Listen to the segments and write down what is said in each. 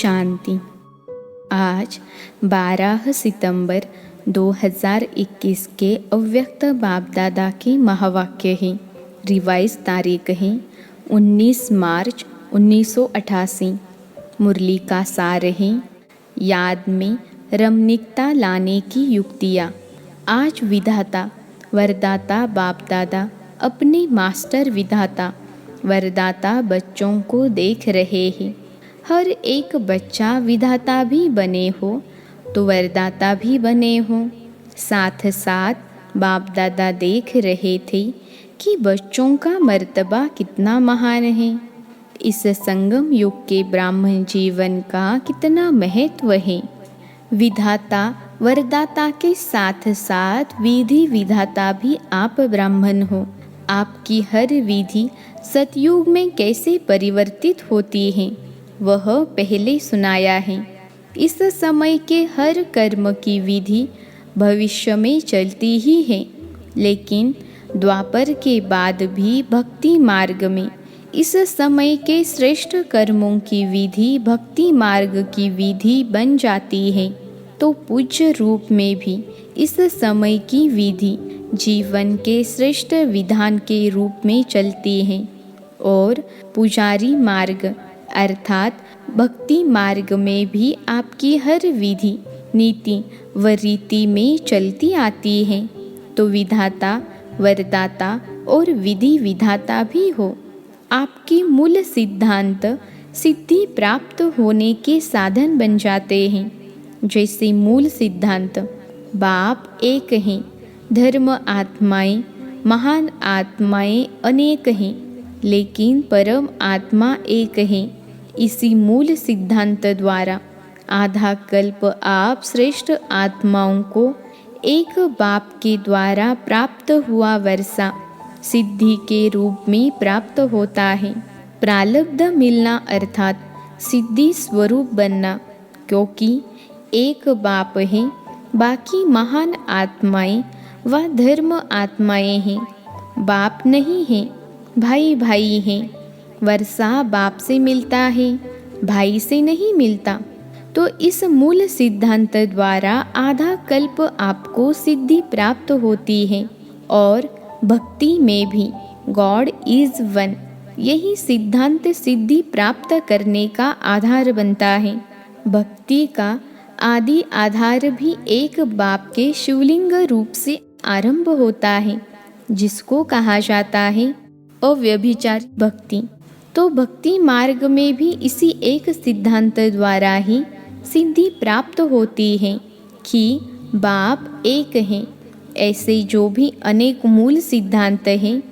शांति। आज 12 सितंबर 2021 के अव्यक्त बाप दादा के महावाक्य हैं। रिवाइज तारीख है 19 मार्च 1988। मुरली का सार है याद में रमणीकता लाने की युक्तियाँ। आज विधाता वरदाता बाप दादा अपने मास्टर विधाता वरदाता बच्चों को देख रहे हैं। हर एक बच्चा विधाता भी बने हो तो वरदाता भी बने हो। साथ साथ बाप दादा देख रहे थे कि बच्चों का मर्तबा कितना महान है। इस संगम युग के ब्राह्मण जीवन का कितना महत्व है। विधाता वरदाता के साथ साथ विधि विधाता भी आप ब्राह्मण हो। आपकी हर विधि सतयुग में कैसे परिवर्तित होती है वह पहले सुनाया है। इस समय के हर कर्म की विधि भविष्य में चलती ही है, लेकिन द्वापर के बाद भी भक्ति मार्ग में इस समय के श्रेष्ठ कर्मों की विधि भक्ति मार्ग की विधि बन जाती है, तो पूज्य रूप में भी इस समय की विधि जीवन के श्रेष्ठ विधान के रूप में चलती है। और पुजारी मार्ग अर्थात भक्ति मार्ग में भी आपकी हर विधि नीति व रीति में चलती आती है, तो विधाता वरदाता और विधि विधाता भी हो। आपकी मूल सिद्धांत सिद्धि प्राप्त होने के साधन बन जाते हैं। जैसे मूल सिद्धांत बाप एक हैं, धर्म आत्माएं महान आत्माएं अनेक हैं, लेकिन परम आत्मा एक है। इसी मूल सिद्धांत द्वारा आधा कल्प आप श्रेष्ठ आत्माओं को एक बाप के द्वारा प्राप्त हुआ वर्षा सिद्धि के रूप में प्राप्त होता है। प्रालब्ध मिलना अर्थात सिद्धि स्वरूप बनना, क्योंकि एक बाप है, बाकी महान आत्माएं व धर्म आत्माएं हैं। बाप नहीं है, भाई भाई हैं। वर्षा बाप से मिलता है, भाई से नहीं मिलता। तो इस मूल सिद्धांत द्वारा आधा कल्प आपको सिद्धि प्राप्त होती है। और भक्ति में भी गॉड इज वन, यही सिद्धांत सिद्धि प्राप्त करने का आधार बनता है। भक्ति का आदि आधार भी एक बाप के शिवलिंग रूप से आरंभ होता है, जिसको कहा जाता है अव्यभिचारी भक्ति। तो भक्ति मार्ग में भी इसी एक सिद्धांत द्वारा ही सिद्धि प्राप्त होती है कि बाप एक है। ऐसे जो भी अनेक मूल सिद्धांत हैं,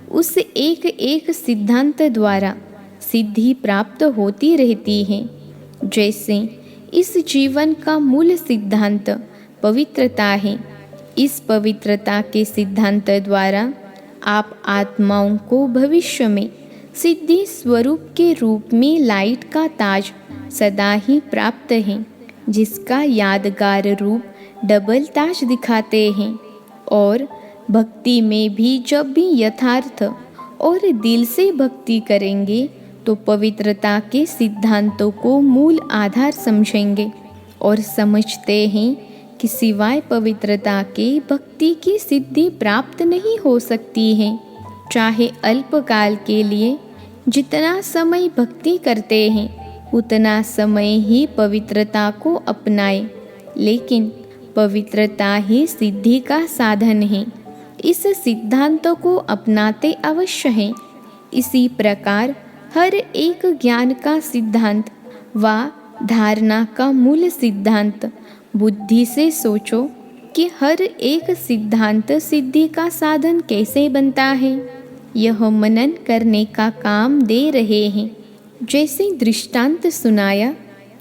उस एक एक सिद्धांत द्वारा सिद्धि प्राप्त होती रहती है। जैसे इस जीवन का मूल सिद्धांत पवित्रता है। इस पवित्रता के सिद्धांत द्वारा आप आत्माओं को भविष्य में सिद्धि स्वरूप के रूप में लाइट का ताज सदा ही प्राप्त है, जिसका यादगार रूप डबल ताज दिखाते हैं। और भक्ति में भी जब भी यथार्थ और दिल से भक्ति करेंगे तो पवित्रता के सिद्धांतों को मूल आधार समझेंगे और समझते हैं कि सिवाय पवित्रता के भक्ति की सिद्धि प्राप्त नहीं हो सकती है। चाहे अल्पकाल के लिए जितना समय भक्ति करते हैं उतना समय ही पवित्रता को अपनाएं, लेकिन पवित्रता ही सिद्धि का साधन है। इस सिद्धांत को अपनाते अवश्य हैं। इसी प्रकार हर एक ज्ञान का सिद्धांत व धारणा का मूल सिद्धांत बुद्धि से सोचो कि हर एक सिद्धांत सिद्धि का साधन कैसे बनता है। यह मनन करने का काम दे रहे हैं। जैसे दृष्टांत सुनाया,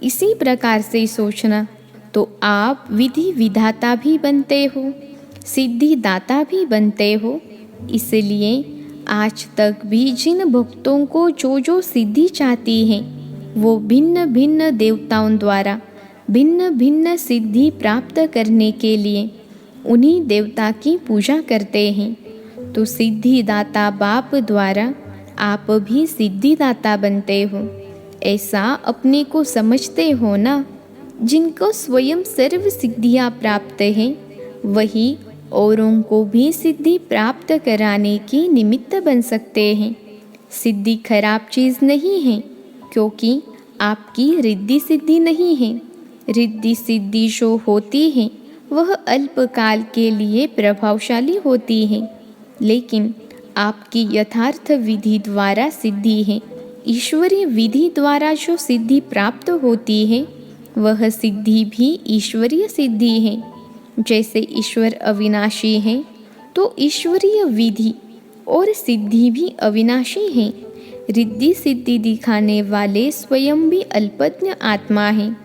इसी प्रकार से सोचना तो आप विधि विधाता भी बनते हो, सिद्धि दाता भी बनते हो। इसलिए आज तक भी जिन भक्तों को जो सिद्धि चाहती है, वो भिन्न भिन्न देवताओं द्वारा भिन्न भिन्न सिद्धि प्राप्त करने के लिए उन्हीं देवता की पूजा करते हैं। तो सिद्धिदाता बाप द्वारा आप भी सिद्धिदाता बनते हो। ऐसा अपने को समझते हो ना। जिनको स्वयं सर्व सिद्धियाँ प्राप्त हैं वही औरों को भी सिद्धि प्राप्त कराने की निमित्त बन सकते हैं। सिद्धि खराब चीज़ नहीं है, क्योंकि आपकी रिद्धि सिद्धि नहीं है। रिद्धि सिद्धि जो होती है वह अल्पकाल के लिए प्रभावशाली होती है, लेकिन आपकी यथार्थ विधि द्वारा सिद्धि है। ईश्वरीय विधि द्वारा जो सिद्धि प्राप्त होती है वह सिद्धि भी ईश्वरीय सिद्धि है। जैसे ईश्वर अविनाशी है तो ईश्वरीय विधि और सिद्धि भी अविनाशी है। रिद्धि सिद्धि दिखाने वाले स्वयं भी अल्पज्ञ आत्मा हैं,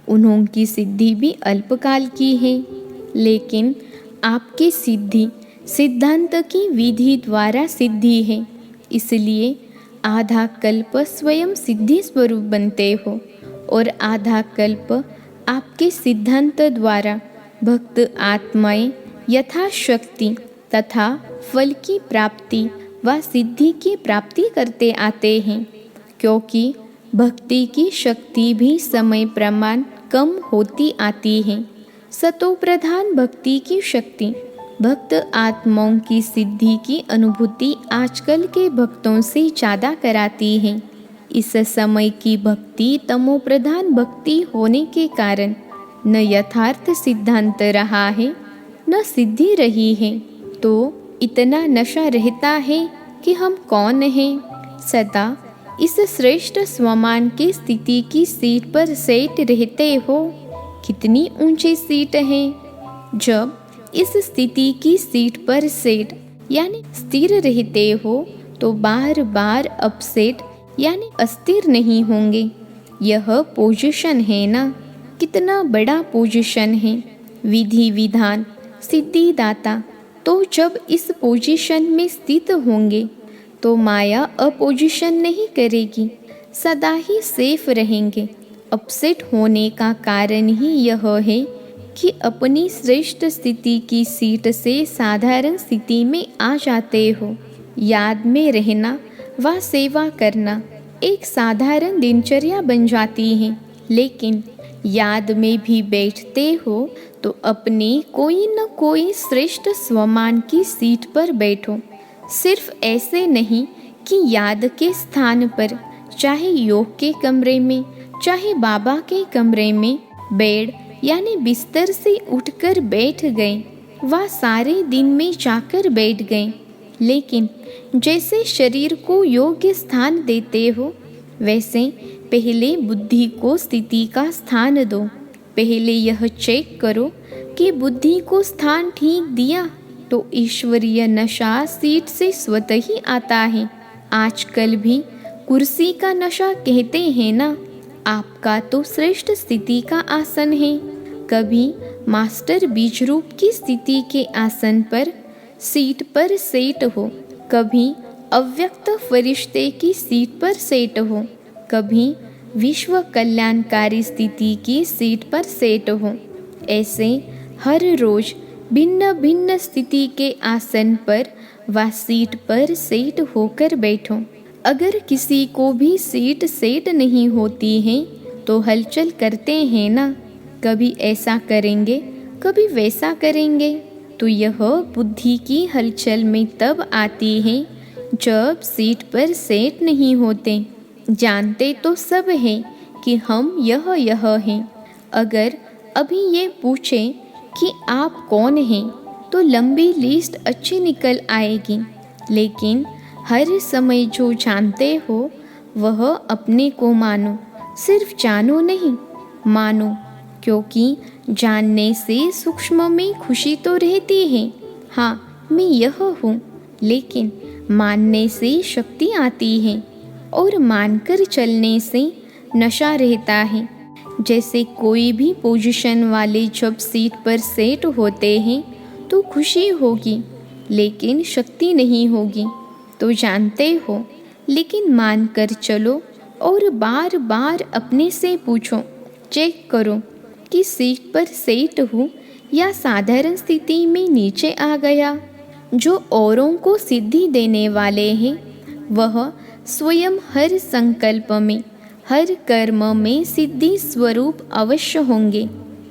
उन्होंने सिद्धि भी अल्पकाल की है। लेकिन आपकी सिद्धि सिद्धांत की विधि द्वारा सिद्धि है, इसलिए आधा कल्प स्वयं सिद्धि स्वरूप बनते हो और आधा कल्प आपके सिद्धांत द्वारा भक्त आत्माएं यथाशक्ति तथा फल की प्राप्ति व सिद्धि की प्राप्ति करते आते हैं, क्योंकि भक्ति की शक्ति भी समय प्रमाण कम होती आती है। सतो प्रधान भक्ति की शक्ति भक्त आत्माओं की सिद्धि की अनुभूति आजकल के भक्तों से ज़्यादा कराती है। इस समय की भक्ति तमो प्रधान भक्ति होने के कारण न यथार्थ सिद्धांत रहा है न सिद्धि रही है, तो इतना नशा रहता है कि हम कौन हैं। सदा इस श्रेष्ठ स्वमान की स्थिति की सीट पर सेट रहते हो। कितनी ऊंची सीट है। जब इस स्थिति की सीट पर सेट यानी स्थिर रहते हो तो बार बार अपसेट यानी अस्थिर नहीं होंगे। यह पोजीशन है ना, कितना बड़ा पोजीशन है। विधि विधान सिद्धिदाता तो जब इस पोजीशन में स्थित होंगे तो माया अपोजिशन नहीं करेगी, सदा ही सेफ रहेंगे। अपसेट होने का कारण ही यह है कि अपनी श्रेष्ठ स्थिति की सीट से साधारण स्थिति में आ जाते हो। याद में रहना व सेवा करना एक साधारण दिनचर्या बन जाती है, लेकिन याद में भी बैठते हो तो अपने कोई न कोई श्रेष्ठ स्वमान की सीट पर बैठो। सिर्फ ऐसे नहीं कि याद के स्थान पर, चाहे योग के कमरे में चाहे बाबा के कमरे में, बेड यानी बिस्तर से उठकर बैठ गए व सारे दिन में जाकर बैठ गए। लेकिन जैसे शरीर को योग्य स्थान देते हो वैसे पहले बुद्धि को स्थिति का स्थान दो। पहले यह चेक करो कि बुद्धि को स्थान ठीक दिया तो ईश्वरीय नशा सीट से स्वतः ही आता है। आजकल भी कुर्सी का नशा कहते हैं ना। आपका तो श्रेष्ठ स्थिति का आसन है। कभी मास्टर बीज रूप की स्थिति के आसन पर सीट पर सेट हो, कभी अव्यक्त फरिश्ते की सीट पर सेट हो, कभी विश्व कल्याणकारी स्थिति की सीट पर सेट हो। ऐसे हर रोज भिन्न भिन्न स्थिति के आसन पर व सीट पर सेट होकर बैठो। अगर किसी को भी सीट सेट नहीं होती है तो हलचल करते हैं ना, कभी ऐसा करेंगे कभी वैसा करेंगे, तो यह बुद्धि की हलचल में तब आती है जब सीट पर सेट नहीं होते। जानते तो सब हैं कि हम यह हैं। अगर अभी ये पूछें कि आप कौन हैं तो लंबी लिस्ट अच्छी निकल आएगी, लेकिन हर समय जो जानते हो वह अपने को मानो। सिर्फ जानो नहीं, मानो, क्योंकि जानने से सूक्ष्म में खुशी तो रहती है। हाँ, मैं यह हूँ, लेकिन मानने से शक्ति आती है और मानकर चलने से नशा रहता है। जैसे कोई भी पोजीशन वाले जब सीट पर सेट होते हैं तो खुशी होगी, लेकिन शक्ति नहीं होगी। तो जानते हो, लेकिन मानकर चलो और बार बार अपने से पूछो, चेक करो कि सीट पर सेट हूँ या साधारण स्थिति में नीचे आ गया। जो औरों को सिद्धि देने वाले हैं वह स्वयं हर संकल्प में हर कर्म में सिद्धि स्वरूप अवश्य होंगे,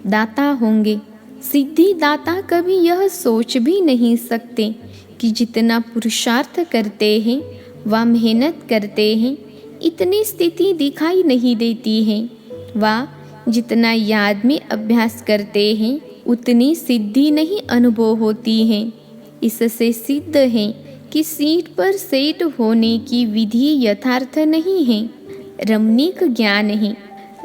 दाता होंगे। सिद्धि दाता कभी यह सोच भी नहीं सकते कि जितना पुरुषार्थ करते हैं व मेहनत करते हैं, इतनी स्थिति दिखाई नहीं देती है। व जितना याद में अभ्यास करते हैं, उतनी सिद्धि नहीं अनुभव होती है। इससे सिद्ध है कि सीट पर सेट होने की विधि यथार्थ नहीं है, रमणीक ज्ञान है।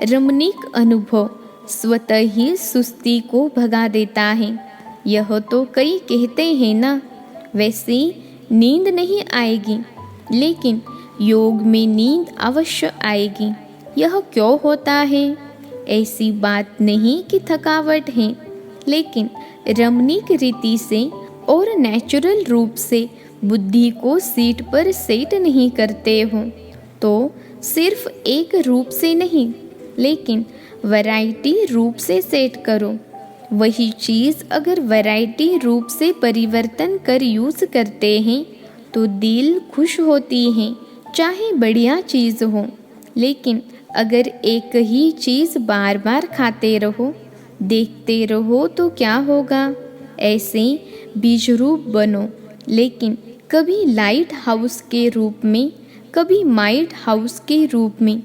रमणीक अनुभव स्वतः ही सुस्ती को भगा देता है। यह तो कई कहते हैं ना, वैसे नींद नहीं आएगी, लेकिन योग में नींद अवश्य आएगी। यह क्यों होता है? ऐसी बात नहीं कि थकावट है, लेकिन रमणीक रीति से और नेचुरल रूप से बुद्धि को सीट पर सेट नहीं करते हो, तो सिर्फ एक रूप से नहीं, लेकिन वैरायटी रूप से सेट करो। वही चीज़ अगर वैरायटी रूप से परिवर्तन कर यूज़ करते हैं तो दिल खुश होती है, चाहे बढ़िया चीज़ हो। लेकिन अगर एक ही चीज़ बार बार खाते रहो, देखते रहो तो क्या होगा? ऐसे बीज रूप बनो, लेकिन कभी लाइट हाउस के रूप में, कभी माइट हाउस के रूप में,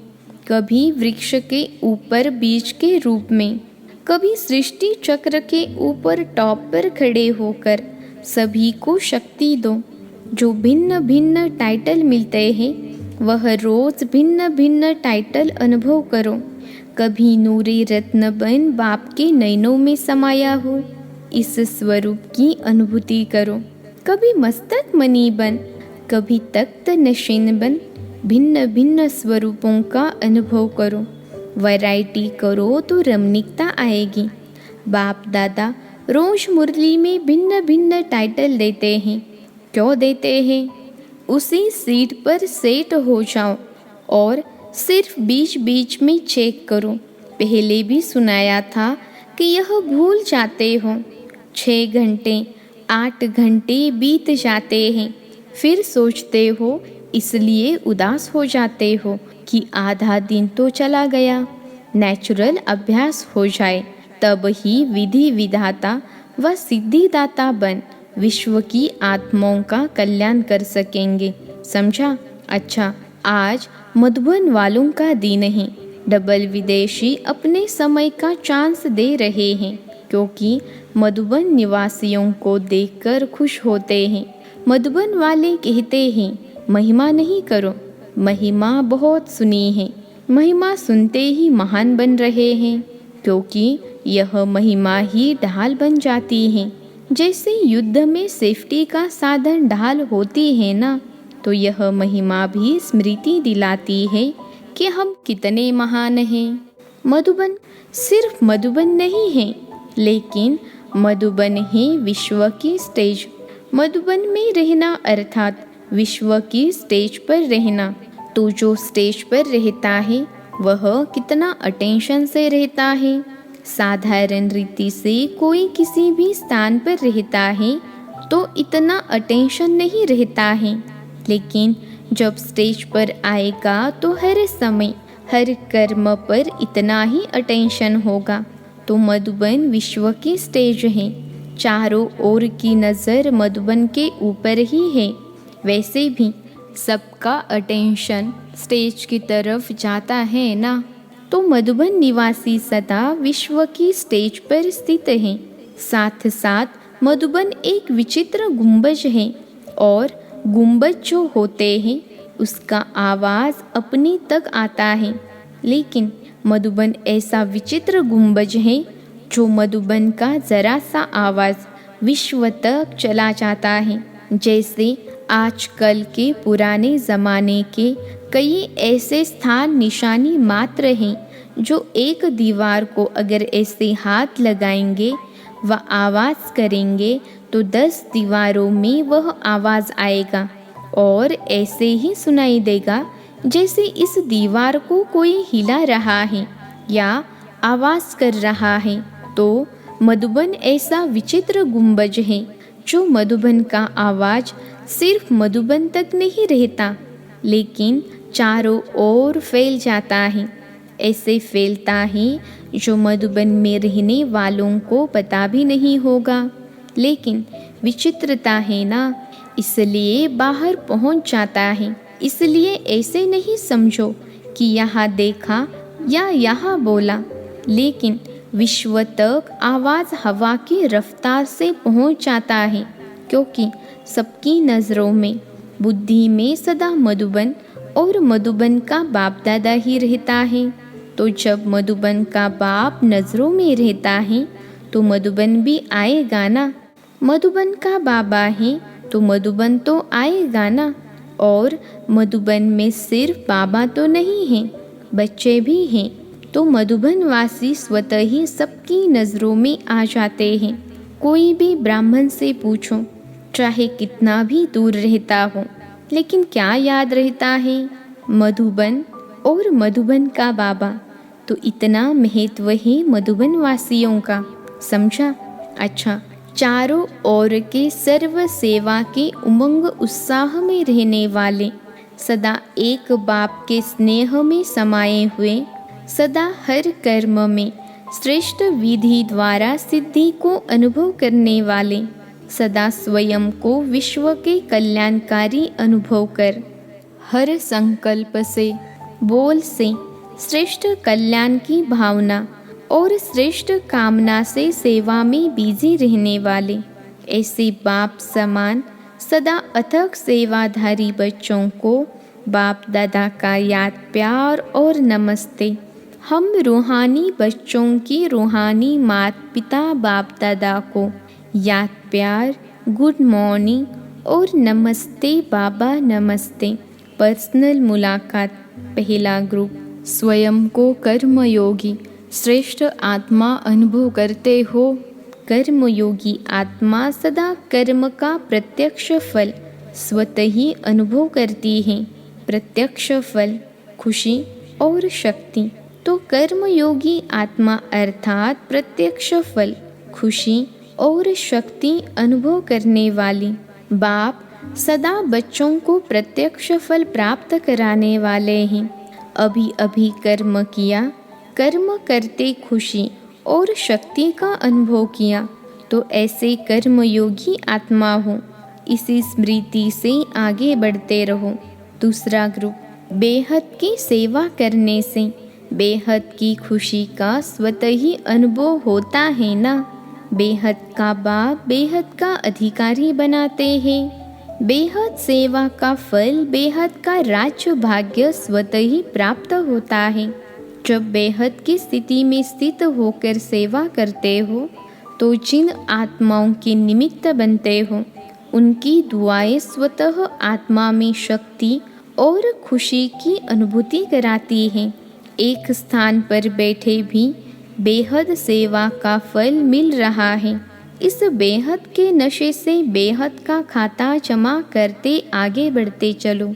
कभी वृक्ष के ऊपर बीज के रूप में, कभी सृष्टि चक्र के ऊपर टॉप पर खड़े होकर सभी को शक्ति दो। जो भिन्न भिन्न टाइटल मिलते हैं, वह रोज भिन्न भिन्न टाइटल अनुभव करो। कभी नूरी रत्न बन बाप के नयनों में समाया हो, इस स्वरूप की अनुभूति करो। कभी मस्तक मणि बन, कभी तख्त नशीन बन, भिन्न भिन्न स्वरूपों का अनुभव करो। वैरायटी करो तो रमणीकता आएगी। बाप दादा रोज मुरली में भिन्न भिन्न टाइटल देते हैं। क्यों देते हैं? उसी सीट पर सेट हो जाओ और सिर्फ बीच बीच में चेक करो। पहले भी सुनाया था कि यह भूल जाते हो। 6 घंटे 8 घंटे बीत जाते हैं, फिर सोचते हो, इसलिए उदास हो जाते हो कि आधा दिन तो चला गया। नेचुरल अभ्यास हो जाए, तब ही विधि विधाता व सिद्धिदाता बन विश्व की आत्माओं का कल्याण कर सकेंगे। समझा? अच्छा, आज मधुबन वालों का दिन है। डबल विदेशी अपने समय का चांस दे रहे हैं, क्योंकि मधुबन निवासियों को देखकर खुश होते हैं। मधुबन वाले कहते हैं, महिमा नहीं करो। महिमा बहुत सुनी है, महिमा सुनते ही महान बन रहे हैं, क्योंकि यह महिमा ही ढाल बन जाती है। जैसे युद्ध में सेफ्टी का साधन ढाल होती है ना, तो यह महिमा भी स्मृति दिलाती है कि हम कितने महान हैं। मधुबन सिर्फ मधुबन नहीं है, लेकिन मधुबन है विश्व की स्टेज। मधुबन में रहना अर्थात विश्व की स्टेज पर रहना। तो जो स्टेज पर रहता है वह कितना अटेंशन से रहता है। साधारण रीति से कोई किसी भी स्थान पर रहता है तो इतना अटेंशन नहीं रहता है, लेकिन जब स्टेज पर आएगा तो हर समय हर कर्म पर इतना ही अटेंशन होगा। तो मधुबन विश्व की स्टेज है, चारों ओर की नज़र मधुबन के ऊपर ही है। वैसे भी सबका अटेंशन स्टेज की तरफ जाता है ना, तो मधुबन निवासी सदा विश्व की स्टेज पर स्थित है। साथ साथ मधुबन एक विचित्र गुंबज है, और गुंबज जो होते हैं उसका आवाज़ अपनी तक आता है। लेकिन मधुबन ऐसा विचित्र गुंबज है जो मधुबन का ज़रा सा आवाज़ विश्व तक चला जाता है। जैसे आजकल के पुराने ज़माने के कई ऐसे स्थान निशानी मात्र हैं जो एक दीवार को अगर ऐसे हाथ लगाएंगे व आवाज़ करेंगे तो 10 दीवारों में वह आवाज़ आएगा और ऐसे ही सुनाई देगा जैसे इस दीवार को कोई हिला रहा है या आवाज़ कर रहा है। तो मधुबन ऐसा विचित्र गुंबज है जो मधुबन का आवाज़ सिर्फ मधुबन तक नहीं रहता, लेकिन चारों ओर फैल जाता है। ऐसे फैलता है जो मधुबन में रहने वालों को पता भी नहीं होगा। लेकिन विचित्रता है ना, इसलिए बाहर पहुंच जाता है। इसलिए ऐसे नहीं समझो कि यहाँ देखा या यहाँ बोला, लेकिन विश्व तक आवाज़ हवा की रफ्तार से पहुंच जाता है, क्योंकि सबकी नज़रों में, बुद्धि में सदा मधुबन और मधुबन का बाप दादा ही रहता है। तो जब मधुबन का बाप नज़रों में रहता है तो मधुबन भी आएगा ना। मधुबन का बाबा है तो मधुबन तो आएगा ना। और मधुबन में सिर्फ बाबा तो नहीं हैं, बच्चे भी हैं। तो मधुबन वासी स्वतः ही सबकी नज़रों में आ जाते हैं। कोई भी ब्राह्मण से पूछो, चाहे कितना भी दूर रहता हो, लेकिन क्या याद रहता है? मधुबन और मधुबन का बाबा। तो इतना महत्व है मधुबन वासियों का, समझा? अच्छा, चारों ओर के सर्व सेवा के उमंग उत्साह में रहने वाले, सदा एक बाप के स्नेह में समाये हुए, सदा हर कर्म में श्रेष्ठ विधि द्वारा सिद्धि को अनुभव करने वाले, सदा स्वयं को विश्व के कल्याणकारी अनुभव कर, हर संकल्प से, बोल से श्रेष्ठ कल्याण की भावना और श्रेष्ठ कामना से सेवा में बिजी रहने वाले, ऐसे बाप समान सदा अथक सेवाधारी बच्चों को बाप दादा का याद प्यार और नमस्ते। हम रूहानी बच्चों की रूहानी माता पिता बाप दादा को याद प्यार, गुड मॉर्निंग और नमस्ते बाबा नमस्ते। पर्सनल मुलाकात। पहला ग्रुप, स्वयं को कर्मयोगी श्रेष्ठ आत्मा अनुभव करते हो। कर्मयोगी आत्मा सदा कर्म का प्रत्यक्ष फल स्वतः ही अनुभव करती है। प्रत्यक्ष फल, खुशी और शक्ति। तो कर्मयोगी आत्मा अर्थात प्रत्यक्ष फल, खुशी और शक्ति अनुभव करने वाली बाप सदा बच्चों को प्रत्यक्ष फल प्राप्त कराने वाले हैं। अभी अभी कर्म किया, कर्म करते खुशी और शक्ति का अनुभव किया, तो ऐसे कर्मयोगी आत्मा हो। इसी स्मृति से आगे बढ़ते रहो। दूसरा ग्रुप, बेहद की सेवा करने से बेहद की खुशी का स्वतः ही अनुभव होता है ना। बेहद का बाप बेहद का अधिकारी बनाते हैं। बेहद सेवा का फल, बेहद का राज्य भाग्य स्वतः ही प्राप्त होता है। जब बेहद की स्थिति में स्थित होकर सेवा करते हो, तो जिन आत्माओं के निमित्त बनते हो, उनकी दुआएं स्वतः आत्मा में शक्ति और खुशी की अनुभूति कराती हैं। एक स्थान पर बैठे भी बेहद सेवा का फल मिल रहा है। इस बेहद के नशे से बेहद का खाता जमा करते आगे बढ़ते चलो।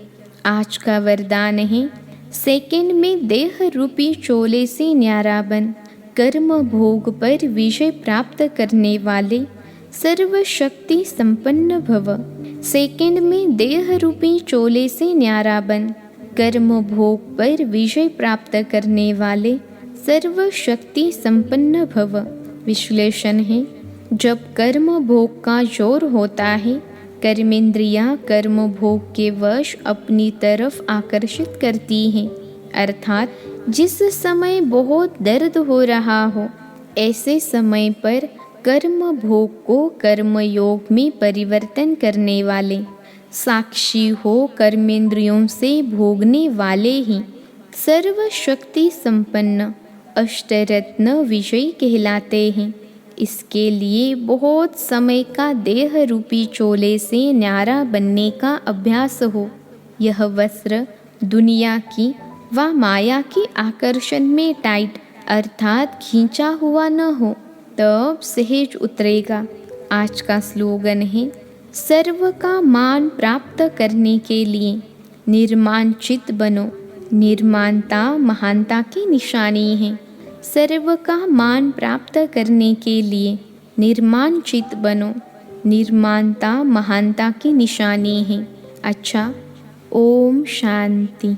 आज का वरदान है, सेकंड में देह रूपी चोले से न्यारा बन, कर्म भोग पर विजय प्राप्त करने वाले सर्वशक्ति संपन्न भव। सेकंड में देह रूपी चोले से न्यारा बन, कर्म भोग पर विजय प्राप्त करने वाले सर्वशक्ति संपन्न भव। विश्लेषण है, जब कर्म भोग का जोर होता है, कर्मेंद्रियां कर्म भोग के वश अपनी तरफ आकर्षित करती हैं, अर्थात जिस समय बहुत दर्द हो रहा हो, ऐसे समय पर कर्म भोग को कर्म योग में परिवर्तन करने वाले, साक्षी हो कर्मेंद्रियों से भोगने वाले ही सर्वशक्ति संपन्न अष्टरत्न विजयी कहलाते हैं। इसके लिए बहुत समय का देह रूपी चोले से न्यारा बनने का अभ्यास हो। यह वस्त्र दुनिया की व माया की आकर्षण में टाइट अर्थात खींचा हुआ न हो, तब सहज उतरेगा। आज का स्लोगन है, सर्व का मान प्राप्त करने के लिए निर्माण चित्त बनो। निर्माणता महानता की निशानी है। सर्व का मान प्राप्त करने के लिए निर्माण चित्त बनो। निर्माणता महानता की निशानी है। अच्छा, ओम शांति।